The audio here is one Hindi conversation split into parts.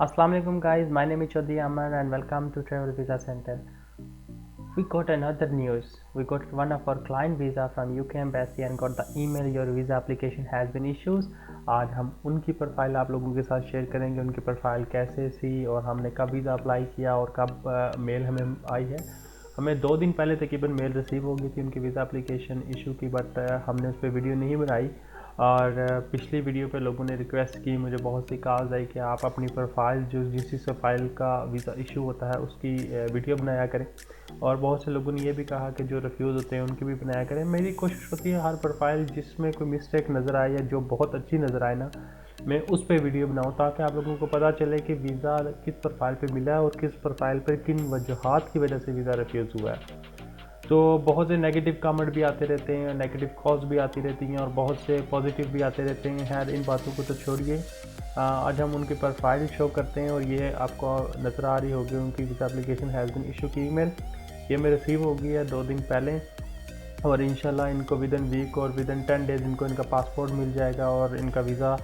Assalamu alaikum guys, my name is Chaudhry Amar and welcome to Travel Visa Center. We got another news. We got one of our client visa from UK Embassy and got the email your visa application has been issued. आज हम उनकी प्रोफाइल आप लोगों के साथ शेयर करेंगे, उनकी प्रोफाइल कैसे थी और हमने कब वीज़ा अप्लाई किया और कब मेल हमें आई है। हमें 2 दिन पहले तकरीबन मेल रिसीव हो गई थी उनकी वीज़ा एप्लीकेशन इशू की, बट हमने उस पर वीडियो नहीं बनाई। और पिछली वीडियो पे लोगों ने रिक्वेस्ट की, मुझे बहुत सी कॉल्स आई कि आप अपनी प्रोफाइल जो जिस प्रोफाइल का वीज़ा इशू होता है उसकी वीडियो बनाया करें। और बहुत से लोगों ने ये भी कहा कि जो रिफ्यूज़ होते हैं उनकी भी बनाया करें। मेरी कोशिश होती है हर प्रोफाइल जिसमें कोई मिस्टेक नज़र आए या जो बहुत अच्छी नज़र आए ना, मैं उस पर वीडियो बनाऊँ ताकि आप लोगों को पता चले कि वीज़ा किस प्रोफाइल पे मिला है और किस प्रोफाइल पर किन वजूहात की वजह से वीज़ा रिफ्यूज़ हुआ है। तो बहुत से नेगेटिव कमेंट भी आते रहते हैं, नेगेटिव कॉल्स भी आती रहती हैं और बहुत से पॉजिटिव भी आते रहते हैं। खैर इन बातों को तो छोड़िए, आज हम उनकी प्रोफाइल शो करते हैं और ये आपको नज़र आ रही होगी उनकी visa application has been issue की ईमेल। ये मैं रिसीव हो गई है 2 दिन पहले और इंशाल्लाह इनको विद इन वीक और विद इन 10 डेज़ इनको इनका पासपोर्ट मिल जाएगा और इनका वीज़ा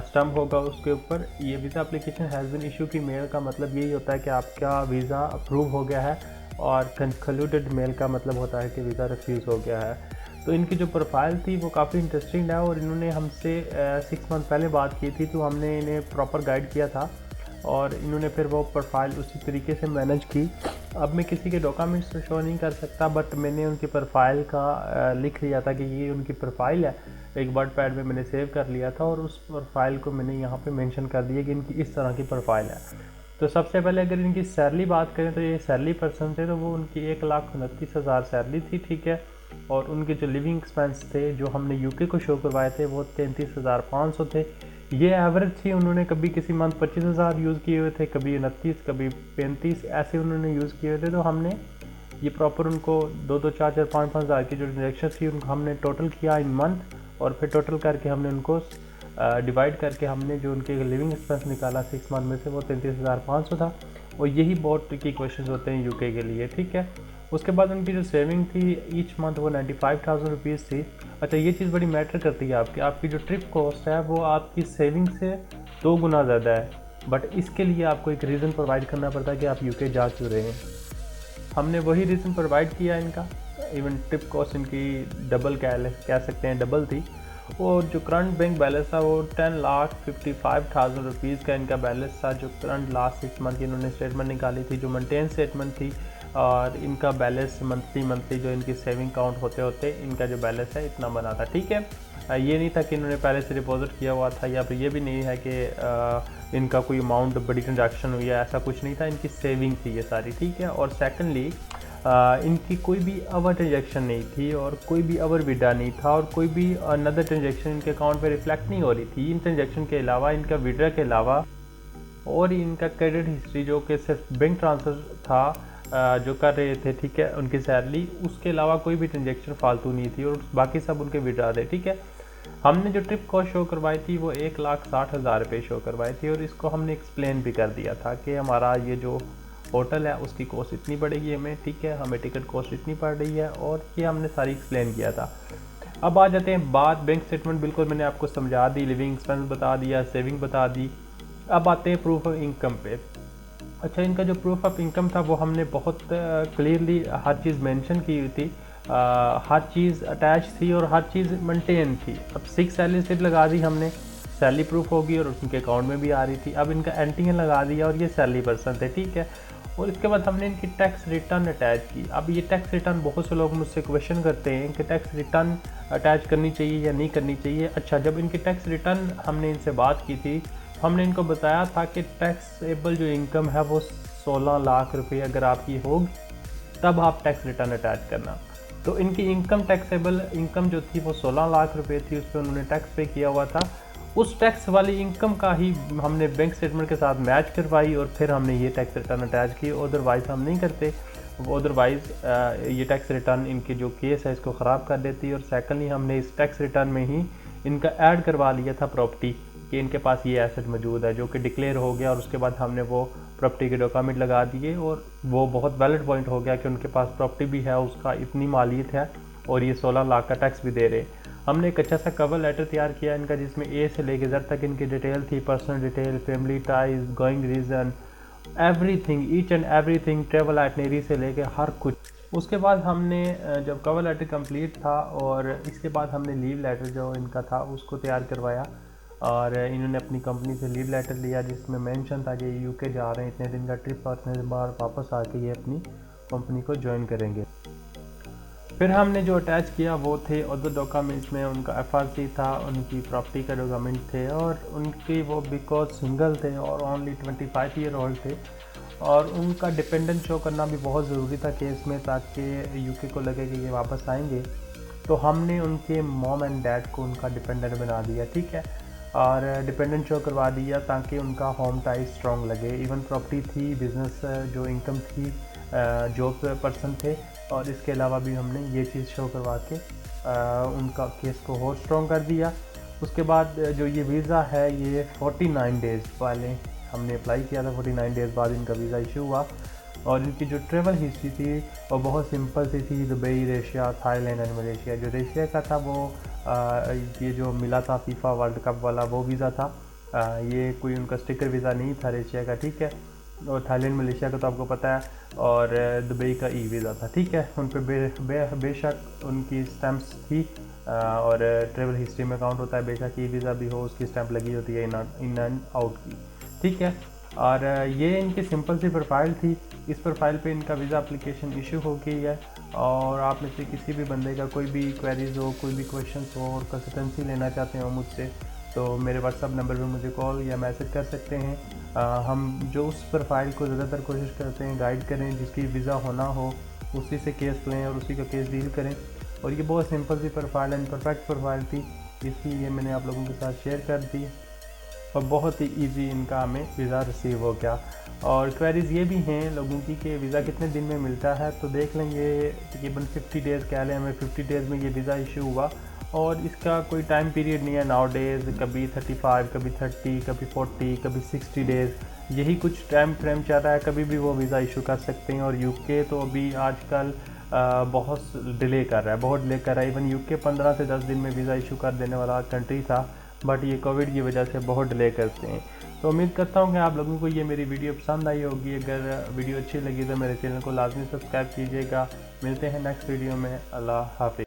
स्टम्प होगा उसके ऊपर। ये visa application has been issue की मेल का मतलब यही होता है कि आपका वीज़ा अप्रूव हो गया है और कंक्लूडेड मेल का मतलब होता है कि वीज़ा रिफ्यूज़ हो गया है। तो इनकी जो प्रोफाइल थी वो काफ़ी इंटरेस्टिंग है और इन्होंने हमसे 6 मंथ पहले बात की थी, तो हमने इन्हें प्रॉपर गाइड किया था और इन्होंने फिर वो प्रोफाइल उसी तरीके से मैनेज की। अब मैं किसी के डॉक्यूमेंट्स तो शो नहीं कर सकता, बट मैंने उनकी प्रोफाइल का लिख लिया था कि ये उनकी प्रोफाइल है। एक वर्ड पैड में मैंने सेव कर लिया था और उस प्रोफाइल को मैंने यहाँ पे मेंशन कर दिया कि इनकी इस तरह की प्रोफाइल है। तो सबसे पहले अगर इनकी सैलरी बात करें तो ये सैलरी पर्सन थे, तो वो उनकी 1,29,000 सैलरी थी, ठीक है। और उनके जो लिविंग एक्सपेंस थे जो हमने यूके को शो करवाए थे वो 33,500 थे। ये एवरेज थी, उन्होंने कभी किसी मंथ 25,000 यूज़ किए हुए थे, कभी 29, कभी 35 ऐसे उन्होंने यूज़ किए हुए थे। तो हमने ये प्रॉपर उनको 2-2, 4-4, 5-5 हज़ार की जो ट्रांजेक्शन थी उनको हमने टोटल किया इन मंथ और फिर टोटल करके हमने उनको डिवाइड करके हमने जो उनके लिविंग एक्सपेंस निकाला 6 मंथ में से वो 33,500 था। और यही बहुत ट्रिकी क्वेश्चन होते हैं यूके के लिए, ठीक है। उसके बाद उनकी जो सेविंग थी ईच मंथ वो 95,000 रुपीज़ थी। अच्छा, ये चीज़ बड़ी मैटर करती है आपकी जो ट्रिप कॉस्ट है वो आपकी सेविंग से 2 गुना ज़्यादा है, बट इसके लिए आपको एक रीज़न प्रोवाइड करना पड़ता है कि आप यूके जा क्यों रहे हैं। हमने वही रीज़न प्रोवाइड किया इनका। इवन ट्रिप कॉस्ट इनकी डबल कह सकते हैं, डबल थी। और जो करंट बैंक बैलेंस था वो 10,55,000 रुपीज़ का इनका बैलेंस था, जो करंट लास्ट 6 मंथ की इन्होंने स्टेटमेंट निकाली थी, जो मेंटेन स्टेटमेंट थी। और इनका बैलेंस मंथली जो इनकी सेविंग काउंट होते होते इनका जो बैलेंस है इतना बना था, ठीक है। ये नहीं था कि इन्होंने पहले से डिपॉजिट किया हुआ था, या फिर ये भी नहीं है कि इनका कोई अमाउंट बड़ी ट्रांजैक्शन हुई है, ऐसा कुछ नहीं था। इनकी सेविंग थी ये सारी, ठीक है। और सेकेंडली इनकी कोई भी अवर ट्रांजेक्शन नहीं थी और कोई भी अवर विड्रा नहीं था और कोई भी अनदर ट्रांजेक्शन इनके अकाउंट पे रिफ्लेक्ट नहीं हो रही थी। इन ट्रांजेक्शन के अलावा, इनका विड्रा के अलावा और इनका क्रेडिट हिस्ट्री जो कि सिर्फ बैंक ट्रांसफ़र था जो कर रहे थे, ठीक है, उनकी सैलरी, उसके अलावा कोई भी ट्रांजेक्शन फालतू नहीं थी और बाकी सब उनके विड्रा थे, ठीक है। हमने जो ट्रिप कॉस्ट शो करवाई थी वो 1,60,000 रुपये शो करवाई थी और इसको हमने एक्सप्लेन भी कर दिया था कि हमारा ये जो होटल है उसकी कॉस्ट इतनी पड़ेगी हमें, ठीक है, हमें टिकट कॉस्ट इतनी पड़ रही है, और ये हमने सारी एक्सप्लेन किया था। अब आ जाते हैं बात बैंक स्टेटमेंट, बिल्कुल मैंने आपको समझा दी, लिविंग एक्सपेंस बता दिया, सेविंग बता दी। अब आते हैं प्रूफ ऑफ इनकम पे। अच्छा, इनका जो प्रूफ ऑफ इनकम था वो हमने बहुत क्लियरली हर चीज़ मेंशन की हुई थी, हर चीज़ अटैच थी और हर चीज़ मेंटेन थी। अब 6 सैलरी स्लिप लगा दी हमने, सैलरी प्रूफ होगी और उनके अकाउंट में भी आ रही थी। अब इनका एनटीएन लगा दिया और ये सैलरी पर्सन थे, ठीक है। और इसके बाद हमने इनकी टैक्स रिटर्न अटैच की। अब ये टैक्स रिटर्न बहुत से लोग मुझसे क्वेश्चन करते हैं कि टैक्स रिटर्न अटैच करनी चाहिए या नहीं करनी चाहिए। अच्छा, जब इनकी टैक्स रिटर्न हमने इनसे बात की थी, हमने इनको बताया था कि टैक्सेबल जो इनकम है वो 16 लाख रुपए अगर आपकी होगी तब आप टैक्स रिटर्न अटैच करना। तो इनकी इनकम टैक्सेबल इनकम जो थी वो 16 लाख रुपए थी, उस पर उन्होंने टैक्स पे किया हुआ था। उस टैक्स वाली इनकम का ही हमने बैंक स्टेटमेंट के साथ मैच करवाई और फिर हमने ये टैक्स रिटर्न अटैच की। अदरवाइज़ हम नहीं करते, अदरवाइज़ ये टैक्स रिटर्न इनके जो केस है इसको ख़राब कर देती। और सेकेंडली हमने इस टैक्स रिटर्न में ही इनका ऐड करवा लिया था प्रॉपर्टी कि इनके पास ये एसेट मौजूद है, जो कि डिक्लेयर हो गया। और उसके बाद हमने वो प्रॉपर्टी के डॉक्यूमेंट लगा दिए और वो बहुत वैलिड पॉइंट हो गया कि उनके पास प्रॉपर्टी भी है, उसका इतनी मालियत है और ये 16 लाख का टैक्स भी दे रहे। हमने एक अच्छा सा कवर लेटर तैयार किया इनका, जिसमें ए से लेके जेड तक इनकी डिटेल थी, personal detail, family ties, going reason, everything, each and everything, travel itinerary से लेके हर कुछ। उसके बाद हमने जब कवर लेटर कंप्लीट था और इसके बाद हमने लीव लेटर जो इनका था उसको तैयार करवाया, और इन्होंने अपनी कंपनी से लीव लेटर लिया जिसमें मेंशन था कि यूके जा रहे हैं, इतने दिन का ट्रिप और इतने दिन बाद वापस आके ये अपनी कंपनी को ज्वाइन करेंगे। फिर हमने जो अटैच किया वो थे अदर डॉक्यूमेंट्स में उनका एफआरसी था, उनकी प्रॉपर्टी का डॉक्यूमेंट थे, और उनकी वो बिकॉज सिंगल थे और ओनली 25 ईयर ओल्ड थे, और उनका डिपेंडेंट शो करना भी बहुत ज़रूरी था केस में, ताकि यूके को लगे कि ये वापस आएंगे। तो हमने उनके मॉम एंड डैड को उनका डिपेंडेंट बना दिया, ठीक है, और डिपेंडेंट शो करवा दिया ताकि उनका होम टाइज स्ट्रॉन्ग लगे। इवन प्रॉपर्टी थी, बिजनेस जो इनकम थी, जॉब पर्सन थे, और इसके अलावा भी हमने ये चीज़ शो करवा के उनका केस को और स्ट्रॉन्ग कर दिया। उसके बाद जो ये वीज़ा है ये 49 डेज़ पहले हमने अप्लाई किया था, 49 डेज़ बाद इनका वीज़ा इशू हुआ, और इनकी जो ट्रैवल हिस्ट्री थी वो बहुत सिंपल सी थी, Dubai, Russia, Thailand and Malaysia. जो रशिया का था वो ये जो मिला था फीफा वर्ल्ड कप वाला वो वीज़ा था, ये कोई उनका स्टिकर वीज़ा नहीं था रशिया का, ठीक है, और थाईलैंड मलेशिया का तो आपको पता है, और दुबई का ई वीज़ा था, ठीक है। उन पर बेशक उनकी स्टैम्प्स थी, और ट्रैवल हिस्ट्री में काउंट होता है, बेशक ई वीज़ा भी हो उसकी स्टैंप लगी होती है इन एंड आउट की, ठीक है। और ये इनकी सिंपल सी प्रोफाइल थी, इस प्रोफाइल पे इनका वीज़ा एप्लीकेशन इशू हो गई है। और आप में से किसी भी बंदे का कोई भी क्वेरीज हो, कोई भी क्वेश्चन हो और कंसल्टेंसी लेना चाहते हो मुझसे, तो मेरे व्हाट्सअप नंबर पे मुझे कॉल या मैसेज कर सकते हैं। हम जो उस प्रोफाइल को ज़्यादातर कोशिश करते हैं गाइड करें, जिसकी वीज़ा होना हो उसी से केस लें और उसी का केस डील करें। और ये बहुत सिंपल सी प्रोफाइल एंड परफेक्ट प्रोफाइल थी, इसलिए मैंने आप लोगों के साथ शेयर कर दी, और बहुत ही इजी इनका हमें वीज़ा रिसीव हो गया। और क्वेरीज़ ये भी हैं लोगों की कि वीज़ा कितने दिन में मिलता है, तो देख लेंगे तकरीबन 50 डेज़ कह लें, हमें 50 डेज़ में ये वीज़ा इशू हुआ, और इसका कोई टाइम पीरियड नहीं है नाउ डेज़, कभी 35, कभी 30, कभी 40, कभी 60 डेज़, यही कुछ टाइम फ्रेम चल रहा है, कभी भी वो वीज़ा इशू कर सकते हैं। और यूके तो अभी आजकल बहुत डिले कर रहा है, बहुत डिले कर रहा है। इवन यूके 15 से 10 दिन में वीज़ा इशू कर देने वाला कंट्री था, बट ये कोविड की वजह से बहुत डिले करते हैं। तो उम्मीद करता हूँ कि आप लोगों को ये मेरी वीडियो पसंद आई होगी। अगर वीडियो अच्छी लगी तो मेरे चैनल को लाजमी सब्सक्राइब कीजिएगा। मिलते हैं नेक्स्ट वीडियो में। अल्लाह हाफिज़।